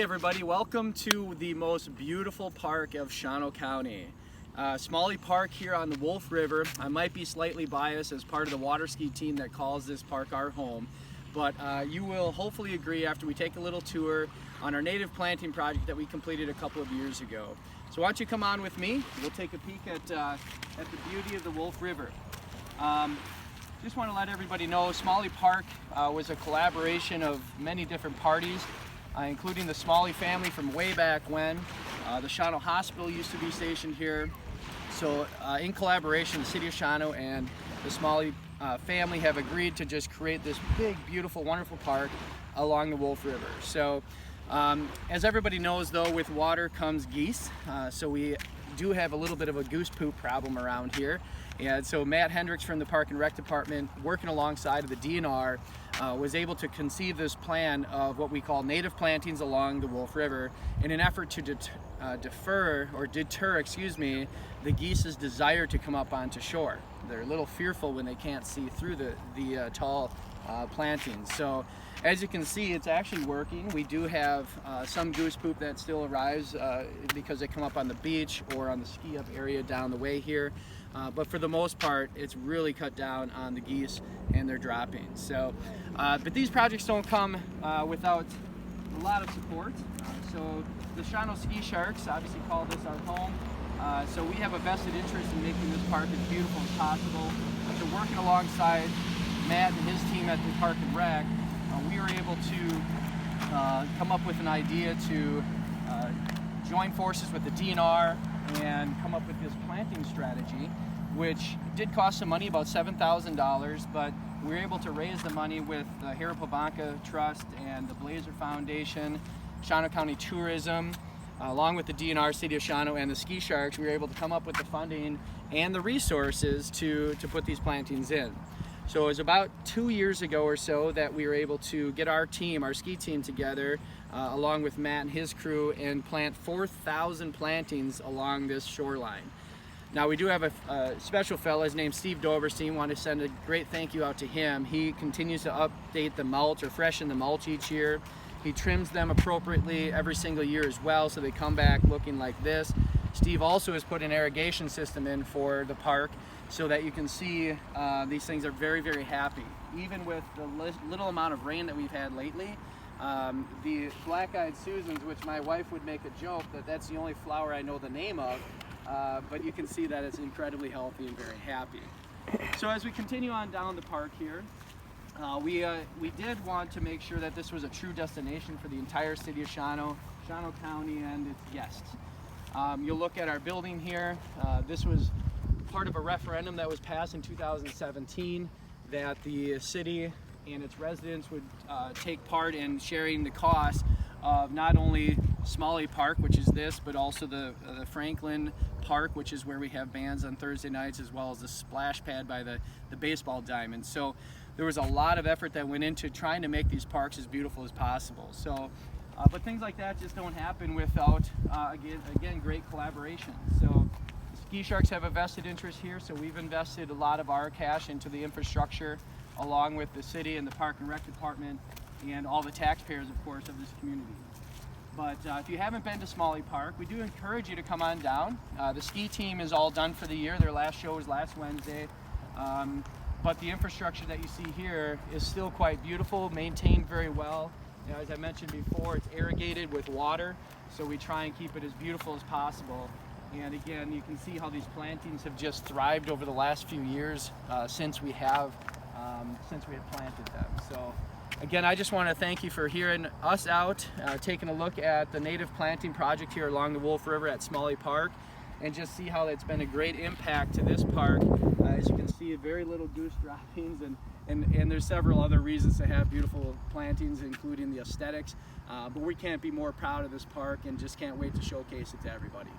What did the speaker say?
everybody, welcome to the most beautiful park of Shawano County. Smalley Park here on the Wolf River. I might be slightly biased as part of the water ski team that calls this park our home, but you will hopefully agree after we take a little tour on our native planting project that we completed a couple of years ago. So why don't you come on with me, we'll take a peek at the beauty of the Wolf River. Just want to let everybody know Smalley Park was a collaboration of many different parties, including the Smalley family from way back when. The Shawano Hospital used to be stationed here. So in collaboration, the City of Shawano and the Smalley family have agreed to just create this big, beautiful, wonderful park along the Wolf River. So as everybody knows though, with water comes geese. So we do have a little bit of a goose poop problem around here. And so Matt Hendricks from the Park and Rec Department, working alongside of the DNR, was able to conceive this plan of what we call native plantings along the Wolf River in an effort to deter the geese's desire to come up onto shore. They're a little fearful when they can't see through the tall plantings. So as you can see, it's actually working. We do have some goose poop that still arrives because they come up on the beach or on the ski up area down the way here. But for the most part, it's really cut down on the geese and their droppings. So, but these projects don't come without a lot of support. So the Shawano Ski Sharks obviously call this our home. So we have a vested interest in making this park as beautiful as possible. So working alongside Matt and his team at the Park and Rec, we were able to come up with an idea to join forces with the DNR and come up with this planting strategy, which did cost some money, about $7,000, but we were able to raise the money with the Pevonka Trust and the Bleser Foundation, Shawano County Tourism, along with the DNR, City of Shawano, and the Ski Sharks. We were able to come up with the funding and the resources to put these plantings in. So it was about 2 years ago or so that we were able to get our team, our ski team together, along with Matt and his crew, and plant 4,000 plantings along this shoreline. Now we do have a special fellow, his name's Steve Doberstein. Want to send a great thank you out to him. He continues to update the mulch or freshen the mulch each year. He trims them appropriately every single year as well, so they come back looking like this. Steve also has put an irrigation system in for the park so that you can see these things are very, very happy. Even with the little amount of rain that we've had lately, the black-eyed Susans, which my wife would make a joke that that's the only flower I know the name of, but you can see that it's incredibly healthy and very happy. So as we continue on down the park here, we did want to make sure that this was a true destination for the entire City of Shawano, Shawano County, and its guests. You'll look at our building here. This was part of a referendum that was passed in 2017 that the city and its residents would take part in sharing the cost of not only Smalley Park, which is this, but also the Franklin Park, which is where we have bands on Thursday nights, as well as the splash pad by the baseball diamond. So there was a lot of effort that went into trying to make these parks as beautiful as possible. So, but things like that just don't happen without, again, great collaboration. So the Ski Sharks have a vested interest here, so we've invested a lot of our cash into the infrastructure, along with the city and the Park and Rec Department and all the taxpayers, of course, of this community. But if you haven't been to Smalley Park, we do encourage you to come on down. The ski team is all done for the year. Their last show was last Wednesday. But the infrastructure that you see here is still quite beautiful, maintained very well. You know, as I mentioned before, it's irrigated with water, so we try and keep it as beautiful as possible. And again, you can see how these plantings have just thrived over the last few years since we have planted them. So again, I just want to thank you for hearing us out, taking a look at the native planting project here along the Wolf River at Smalley Park, and just see how it's been a great impact to this park. As you can see, very little goose droppings, and there's several other reasons to have beautiful plantings, including the aesthetics. But we can't be more proud of this park and just can't wait to showcase it to everybody.